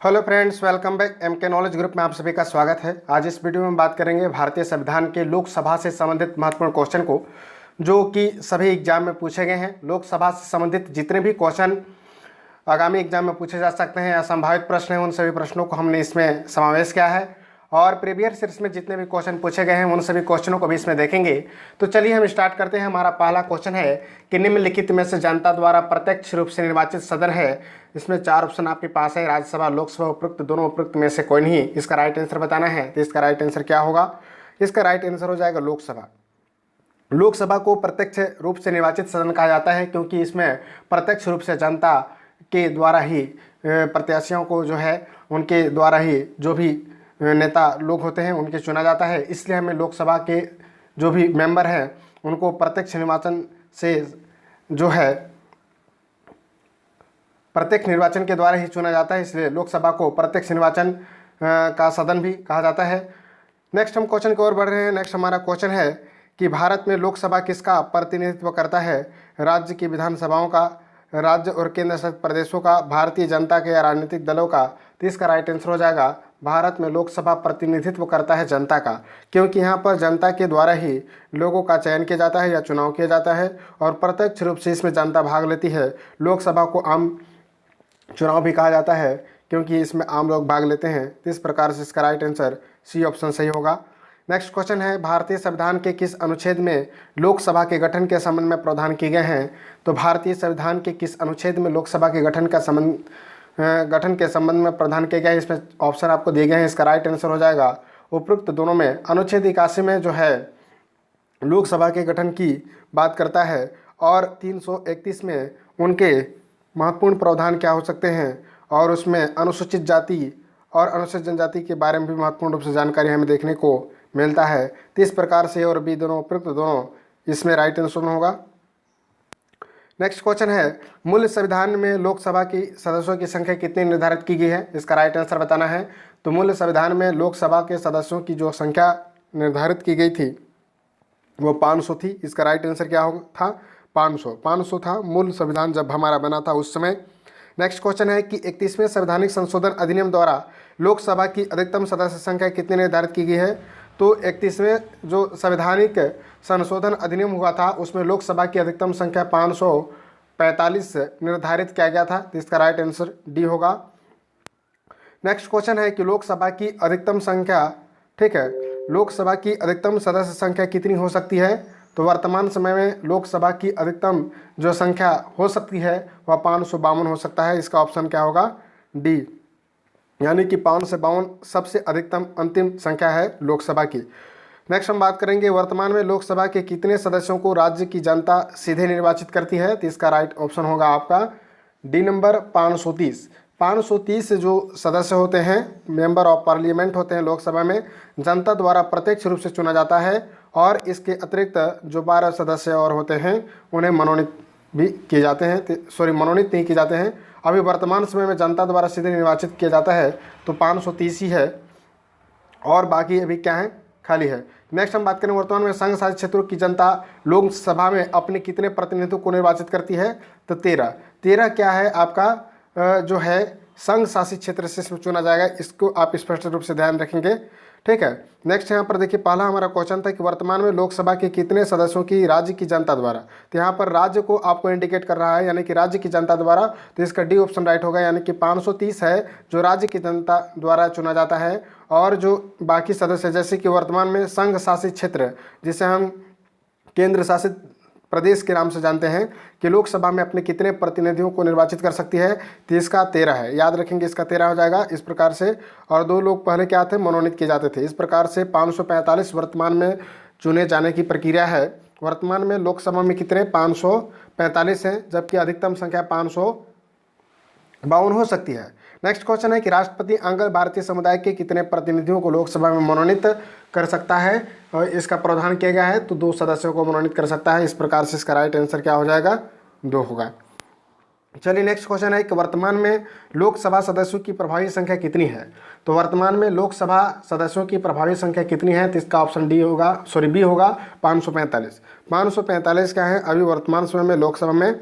Hello friends, welcome back. MK knowledge group में आप सभी का स्वागत है। आज इस वीडियो में हम बात करेंगे भारतीय संविधान के लोकसभा से संबंधित महत्वपूर्ण क्वेश्चन को, जो कि सभी एग्जाम में पूछे गए हैं। लोकसभा से संबंधित जितने भी क्वेश्चन आगामी एग्जाम में पूछे जा सकते हैं या संभावित प्रश्न हैं, उन सभी प्रश्नों को हमने इसमें समावेश किया है। और प्रीवियस ईयर्स में जितने भी क्वेश्चन पूछे गए हैं उन सभी क्वेश्चनों को भी इसमें देखेंगे। तो चलिए हम स्टार्ट करते हैं। हमारा पहला क्वेश्चन है कि निम्नलिखित में से जनता द्वारा प्रत्यक्ष रूप से निर्वाचित सदन है। इसमें 4 ऑप्शन आपके पास है, राज्यसभा, लोकसभा, उपरोक्त दोनों उपरोक्त में से कोई नहीं। इसका राइट आंसर बताना है। तो इसका राइट आंसर क्या होगा? इसका राइट आंसर हो जाएगा लोकसभा। लोकसभा को प्रत्यक्ष रूप से निर्वाचित सदन कहा जाता है, क्योंकि इसमें प्रत्यक्ष रूप से जनता के द्वारा ही प्रत्याशियों को जो है उनके द्वारा ही जो भी नेता लोग होते हैं उनके चुना जाता है। इसलिए हमें लोकसभा के जो भी मेंबर हैं उनको प्रत्यक्ष निर्वाचन से जो है प्रत्यक्ष निर्वाचन के द्वारा ही चुना जाता है। इसलिए लोकसभा को प्रत्यक्ष निर्वाचन का सदन भी कहा जाता है। नेक्स्ट हम क्वेश्चन की ओर बढ़ रहे हैं। नेक्स्ट हमारा क्वेश्चन है कि भारत में लोकसभा किसका प्रतिनिधित्व करता है? राज्य की विधानसभाओं का, राज्य और केंद्र शासित प्रदेशों का, भारतीय जनता के या राजनीतिक दलों का? तो इसका राइट आंसर हो जाएगा भारत में लोकसभा प्रतिनिधित्व करता है जनता का, क्योंकि यहाँ पर जनता के द्वारा ही लोगों का चयन किया जाता है या चुनाव किया जाता है और प्रत्यक्ष रूप से इसमें जनता भाग लेती है। लोकसभा को आम चुनाव भी कहा जाता है, क्योंकि इसमें आम लोग भाग लेते हैं। तो इस प्रकार से इसका राइट आंसर सी ऑप्शन सही होगा। नेक्स्ट क्वेश्चन है, भारतीय संविधान के किस अनुच्छेद में लोकसभा के गठन के संबंध में प्रावधान किए गए हैं? तो भारतीय संविधान के किस अनुच्छेद में लोकसभा के गठन के संबंध में प्रावधान किए गए हैं? इसमें ऑप्शन आपको दिए गए हैं। इसका राइट आंसर हो जाएगा उपरोक्त दोनों में। अनुच्छेद 81 में जो है लोकसभा के गठन की बात करता है और 331 में उनके महत्वपूर्ण प्रावधान क्या हो सकते हैं, और उसमें अनुसूचित जाति और अनुसूचित जनजाति के बारे में भी महत्वपूर्ण रूप से जानकारी हमें देखने को मिलता है। तो इस प्रकार से और बी दोनों उपयुक्त दोनों इसमें राइट आंसर होगा। नेक्स्ट क्वेश्चन है, मूल संविधान में लोकसभा की सदस्यों की संख्या कितनी निर्धारित की गई है? इसका राइट आंसर बताना है। तो मूल संविधान में लोकसभा के सदस्यों की जो संख्या निर्धारित की गई थी वो 500 थी। इसका राइट आंसर क्या था? 500 था मूल संविधान जब हमारा बना था उस समय। नेक्स्ट क्वेश्चन है कि 31वें संवैधानिक संशोधन अधिनियम द्वारा लोकसभा की अधिकतम सदस्य संख्या कितनी निर्धारित की गई है? तो 31वें जो संवैधानिक संशोधन अधिनियम हुआ था उसमें लोकसभा की अधिकतम संख्या 545 निर्धारित किया गया था। तो इसका राइट आंसर डी होगा। नेक्स्ट क्वेश्चन है कि लोकसभा की अधिकतम संख्या, ठीक है, लोकसभा की अधिकतम सदस्य संख्या कितनी हो सकती है? तो वर्तमान समय में लोकसभा की अधिकतम जो संख्या हो सकती है वह 552 हो सकता है। इसका ऑप्शन क्या होगा? डी, यानी कि 552 सबसे अधिकतम अंतिम संख्या है लोकसभा की। नेक्स्ट हम बात करेंगे वर्तमान में लोकसभा के कितने सदस्यों को राज्य की जनता सीधे निर्वाचित करती है? तो इसका राइट ऑप्शन होगा आपका डी नंबर 530। 530 जो सदस्य होते हैं, मेंबर ऑफ पार्लियामेंट होते हैं लोकसभा में, जनता द्वारा प्रत्यक्ष रूप से चुना जाता है। और इसके अतिरिक्त जो 12 सदस्य और होते हैं उन्हें मनोनीत भी किए जाते हैं, मनोनीत नहीं किए जाते हैं। अभी वर्तमान समय में जनता द्वारा सीधे निर्वाचित किया जाता है तो 530 ही है और बाकी अभी क्या है? खाली है। नेक्स्ट हम बात करें वर्तमान में संघ शासित क्षेत्रों की जनता लोकसभा में अपने कितने प्रतिनिधित्व को निर्वाचित करती है? तो 13 क्या है आपका जो है संघ शासित क्षेत्र से इसमें चुना जाएगा। इसको आप स्पष्ट रूप से ध्यान रखेंगे, ठीक है। नेक्स्ट यहाँ पर देखिए, पहला हमारा क्वेश्चन था कि वर्तमान में लोकसभा के कितने सदस्यों की राज्य की जनता द्वारा, तो यहाँ पर राज्य को आपको इंडिकेट कर रहा है, यानी कि राज्य की जनता द्वारा। तो इसका डी ऑप्शन राइट होगा, यानी कि 530 है जो राज्य की जनता द्वारा चुना जाता है। और जो बाकी सदस्य जैसे कि वर्तमान में संघ शासित क्षेत्र, जिसे हम केंद्र शासित प्रदेश के नाम से जानते हैं, कि लोकसभा में अपने कितने प्रतिनिधियों को निर्वाचित कर सकती है? तो इसका 13 है। याद रखेंगे, इसका 13 हो जाएगा इस प्रकार से। और 2 लोग पहले क्या थे? मनोनीत किए जाते थे। इस प्रकार से 545 वर्तमान में चुने जाने की प्रक्रिया है। वर्तमान में लोकसभा में कितने? 545 हैं, जबकि अधिकतम संख्या 552 हो सकती है। नेक्स्ट क्वेश्चन है कि राष्ट्रपति अंग भारतीय समुदाय के कितने प्रतिनिधियों को लोकसभा में मनोनीत कर सकता है? और इसका प्रावधान किया गया है तो 2 सदस्यों को मनोनीत कर सकता है। इस प्रकार से इसका राइट आंसर क्या हो जाएगा? 2 होगा। चलिए नेक्स्ट क्वेश्चन है कि वर्तमान में लोकसभा सदस्यों की प्रभावी संख्या कितनी है? तो वर्तमान में लोकसभा सदस्यों की प्रभावी संख्या कितनी है? तो इसका ऑप्शन बी होगा 545। 545 क्या है अभी वर्तमान समय में लोकसभा में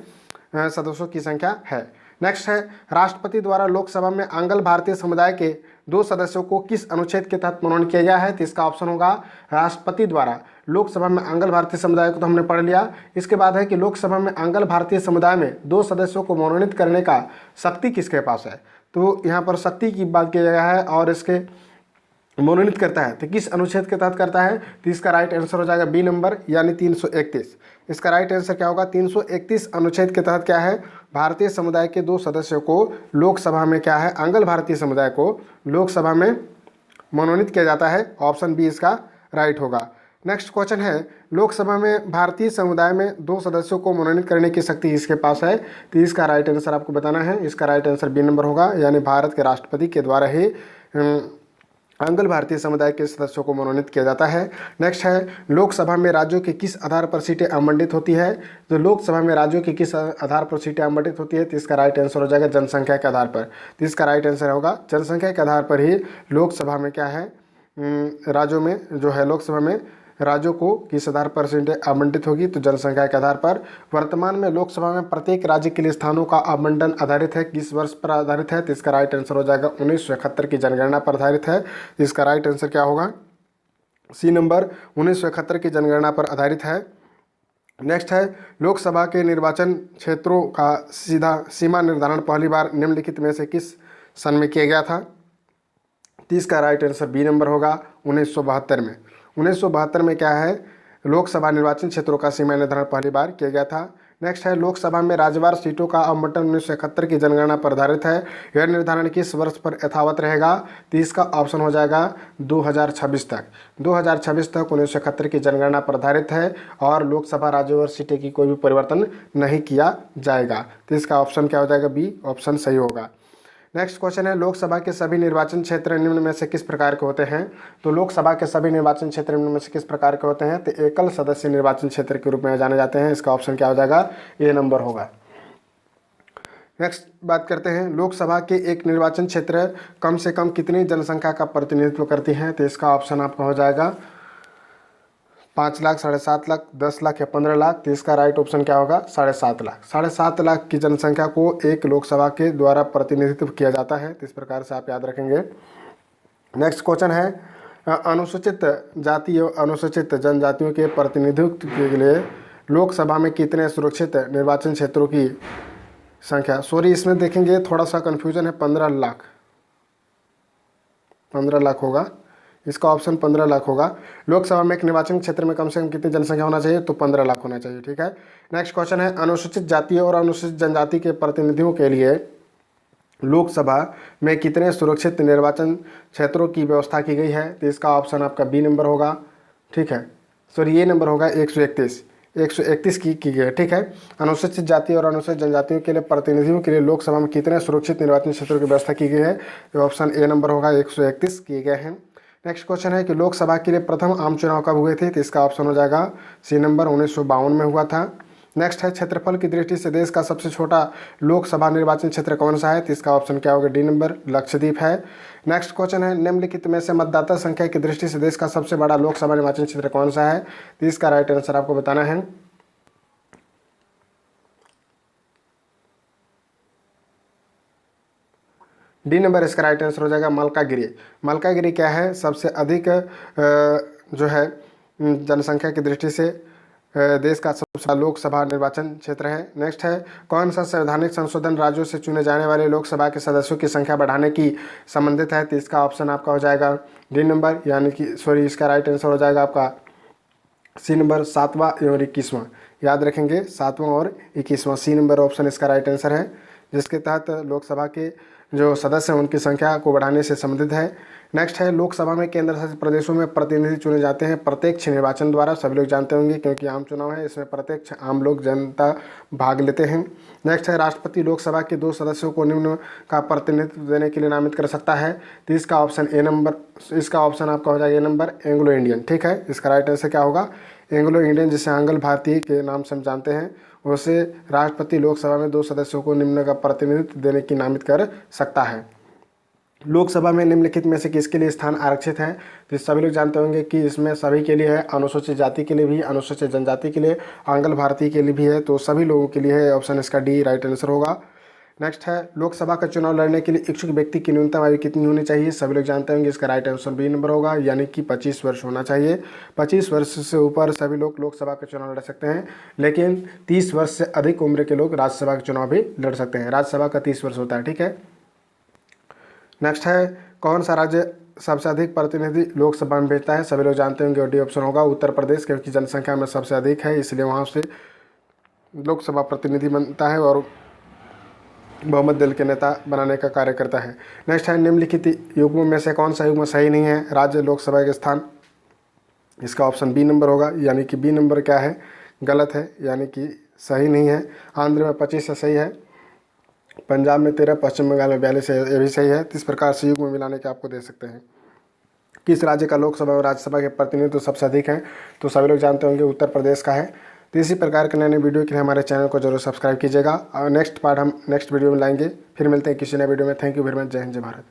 सदस्यों की संख्या है। नेक्स्ट है राष्ट्रपति द्वारा लोकसभा में आंग्ल भारतीय समुदाय के 2 सदस्यों को किस अनुच्छेद के तहत मनोनीत किया गया है? तो इसका ऑप्शन होगा राष्ट्रपति द्वारा लोकसभा में आंग्ल भारतीय समुदाय को तो हमने पढ़ लिया। इसके बाद है कि लोकसभा में आंग्ल भारतीय समुदाय में 2 सदस्यों को मनोनीत करने का शक्ति किसके पास है? तो यहाँ पर शक्ति की बात किया गया है और इसके मनोनीत करता है तो किस अनुच्छेद के तहत करता है? तो इसका राइट आंसर हो जाएगा बी नंबर यानी 331। इसका राइट आंसर क्या होगा? 331 अनुच्छेद के तहत क्या है? भारतीय समुदाय के 2 सदस्यों को लोकसभा में क्या है? आंग्ल भारतीय समुदाय को लोकसभा में मनोनीत किया जाता है। ऑप्शन बी इसका राइट होगा। नेक्स्ट क्वेश्चन है लोकसभा में भारतीय समुदाय में 2 सदस्यों को मनोनीत करने की शक्ति इसके पास है? तो इसका राइट आंसर आपको बताना है। इसका राइट आंसर बी नंबर होगा यानी भारत के राष्ट्रपति के द्वारा ही आंग्ल भारतीय समुदाय के सदस्यों को मनोनीत किया जाता है। नेक्स्ट है लोकसभा में राज्यों के किस आधार पर सीटें आवंटित होती है? तो लोकसभा में राज्यों के किस आधार पर सीटें आवंटित होती है? तो इसका राइट आंसर हो जाएगा जनसंख्या के आधार पर। तो इसका राइट आंसर होगा जनसंख्या के आधार पर ही लोकसभा में क्या है राज्यों में जो है लोकसभा में राज्यों को किस आधार पर सीटें आवंटित होगी? तो जनसंख्या के आधार पर। वर्तमान में लोकसभा में प्रत्येक राज्य के लिए स्थानों का आवंटन आधारित है किस वर्ष पर आधारित है? तो इसका राइट आंसर हो जाएगा 1971 की जनगणना पर आधारित है। तो इसका राइट आंसर क्या होगा? सी नंबर 1971 की जनगणना पर आधारित है। नेक्स्ट है लोकसभा के निर्वाचन क्षेत्रों का सीमा निर्धारण पहली बार निम्नलिखित में से किस सन में किया गया था? तो इसका राइट आंसर बी नंबर होगा 1972 में। 1972 में क्या है लोकसभा निर्वाचन क्षेत्रों का सीमा निर्धारण पहली बार किया गया था। नेक्स्ट है लोकसभा में राज्यवार सीटों का आवंटन 1971 की जनगणना पर आधारित है। यह निर्धारण किस वर्ष पर यथावत रहेगा? तो इसका ऑप्शन हो जाएगा 2026 तक। 2026 तक 1971 की जनगणना पर आधारित है और लोकसभा राज्यवार सीटें की कोई भी परिवर्तन नहीं किया जाएगा। तो इसका ऑप्शन क्या हो जाएगा? बी ऑप्शन सही होगा। नेक्स्ट क्वेश्चन है लोकसभा के सभी निर्वाचन क्षेत्र निम्न में से किस प्रकार के होते हैं? तो लोकसभा के सभी निर्वाचन क्षेत्र निम्न में से किस प्रकार के होते हैं? तो एकल सदस्य निर्वाचन क्षेत्र के रूप में जाने जाते हैं। इसका ऑप्शन क्या हो जाएगा? ए नंबर होगा। नेक्स्ट बात करते हैं लोकसभा के एक निर्वाचन क्षेत्र कम से कम कितनी जनसंख्या का प्रतिनिधित्व करती है? तो इसका ऑप्शन आपका हो जाएगा 5 लाख, 7.5 लाख, 10 लाख या 15 लाख। तो इसका राइट ऑप्शन क्या होगा? 7.5 लाख। 7.5 लाख की जनसंख्या को एक लोकसभा के द्वारा प्रतिनिधित्व किया जाता है। तो इस प्रकार से आप याद रखेंगे। नेक्स्ट क्वेश्चन है अनुसूचित जाति और अनुसूचित जनजातियों के प्रतिनिधित्व के लिए लोकसभा में कितने सुरक्षित निर्वाचन क्षेत्रों की संख्या? सॉरी, इसमें देखेंगे थोड़ा सा कन्फ्यूजन है। 15 लाख, 15 लाख होगा। इसका ऑप्शन 15 लाख होगा। लोकसभा में एक निर्वाचन क्षेत्र में कम से कम कितनी जनसंख्या होना चाहिए? तो 15 लाख होना चाहिए। ठीक है। नेक्स्ट क्वेश्चन है अनुसूचित जाति और अनुसूचित जनजाति के प्रतिनिधियों के लिए लोकसभा में कितने सुरक्षित निर्वाचन क्षेत्रों की व्यवस्था की गई है? तो इसका ऑप्शन आपका बी नंबर होगा। ठीक है, सॉरी ये नंबर होगा 131 की गई है। ठीक है। अनुसूचित जाति और अनुसूचित जनजातियों के लिए प्रतिनिधियों के लिए लोकसभा में कितने सुरक्षित निर्वाचन क्षेत्रों की व्यवस्था की गई है? तो ऑप्शन ए नंबर होगा 131 किए गए हैं। नेक्स्ट क्वेश्चन है कि लोकसभा के लिए प्रथम आम चुनाव कब हुए थे? तो इसका ऑप्शन हो जाएगा सी नंबर 1952 में हुआ था। नेक्स्ट है क्षेत्रफल की दृष्टि से देश का सबसे छोटा लोकसभा निर्वाचन क्षेत्र कौन सा है? तो इसका ऑप्शन क्या होगा? डी नंबर लक्षद्वीप है। नेक्स्ट क्वेश्चन है निम्नलिखित में से मतदाता संख्या की दृष्टि से देश का सबसे बड़ा लोकसभा निर्वाचन क्षेत्र कौन सा है? तो इसका राइट आंसर आपको बताना है। डी नंबर इसका राइट आंसर हो जाएगा मलकागिरी। मलकागिरी क्या है? सबसे अधिक जो है जनसंख्या की दृष्टि से देश का सबसे बड़ा लोकसभा निर्वाचन क्षेत्र है। नेक्स्ट है कौन सा संवैधानिक संशोधन राज्यों से चुने जाने वाले लोकसभा के सदस्यों की संख्या बढ़ाने की संबंधित है? तो इसका ऑप्शन आपका हो जाएगा डी नंबर यानी कि सॉरी इसका राइट आंसर हो जाएगा आपका सी नंबर 7वां और 21वां। याद रखेंगे 7वां और 21वां। सी नंबर ऑप्शन इसका राइट आंसर है, जिसके तहत लोकसभा के जो सदस्य हैं उनकी संख्या को बढ़ाने से संबंधित है। नेक्स्ट है लोकसभा में केंद्र शासित प्रदेशों में प्रतिनिधि चुने जाते हैं प्रत्यक्ष निर्वाचन द्वारा। सभी लोग जानते होंगे क्योंकि आम चुनाव है, इसमें प्रत्यक्ष आम लोग जनता भाग लेते हैं। नेक्स्ट है राष्ट्रपति लोकसभा के 2 सदस्यों को निम्न का प्रतिनिधित्व देने के लिए नामित कर सकता है। तो इसका ऑप्शन ए नंबर, इसका ऑप्शन आपका हो जाएगा ए नंबर एंग्लो इंडियन। ठीक है, इसका राइट आंसर क्या होगा? एंग्लो इंडियन, जिसे आंग्ल भारतीय के नाम से हम जानते हैं, उसे राष्ट्रपति लोकसभा में 2 सदस्यों को निम्न का प्रतिनिधित्व देने की नामित कर सकता है। लोकसभा में निम्नलिखित में से किसके लिए स्थान आरक्षित है? तो सभी लोग जानते होंगे कि इसमें सभी के लिए है, अनुसूचित जाति के लिए भी, अनुसूचित जनजाति के लिए, आंग्ल भारतीय के लिए भी है, तो सभी लोगों के लिए है। ऑप्शन इसका डी राइट आंसर होगा। नेक्स्ट है लोकसभा का चुनाव लड़ने के लिए इच्छुक व्यक्ति की न्यूनतम आयु कितनी होनी चाहिए? सभी लोग जानते होंगे, इसका राइट आंसर बी नंबर होगा, यानी कि 25 वर्ष होना चाहिए। 25 वर्ष से ऊपर सभी लोग लोकसभा का चुनाव लड़ सकते हैं, लेकिन 30 वर्ष से अधिक उम्र के लोग राज्यसभा का चुनाव भी लड़ सकते हैं। राज्यसभा का 30 वर्ष होता है, ठीक है। नेक्स्ट है कौन सा राज्य सबसे अधिक प्रतिनिधि लोकसभा में भेजता है? सभी लोग जानते होंगे, डी ऑप्शन होगा उत्तर प्रदेश, क्योंकि जनसंख्या में सबसे अधिक है, इसलिए वहाँ से लोकसभा प्रतिनिधि बनता है और बहुमत दल के नेता बनाने का कार्य करता है। नेक्स्ट है निम्नलिखित युग्मों में से कौन सा युग्म सही नहीं है? राज्य लोकसभा के स्थान, इसका ऑप्शन बी नंबर होगा, यानी कि बी नंबर क्या है? गलत है, यानी कि सही नहीं है। आंध्र में 25 सही है, पंजाब में 13, पश्चिम बंगाल में 42 है, ये भी सही है। तो इस प्रकार से युग्म मिलाने के आपको दे सकते हैं। किस राज्य का लोकसभा और राज्यसभा के प्रतिनिधि तो सबसे अधिक हैं? तो सभी लोग जानते होंगे उत्तर प्रदेश का है। तो इसी प्रकार के नए नए वीडियो के लिए हमारे चैनल को जरूर सब्सक्राइब कीजिएगा और नेक्स्ट पार्ट हम नेक्स्ट वीडियो में लाएंगे। फिर मिलते हैं किसी नए वीडियो में। Thank you very much. जय हिंद, जय भारत।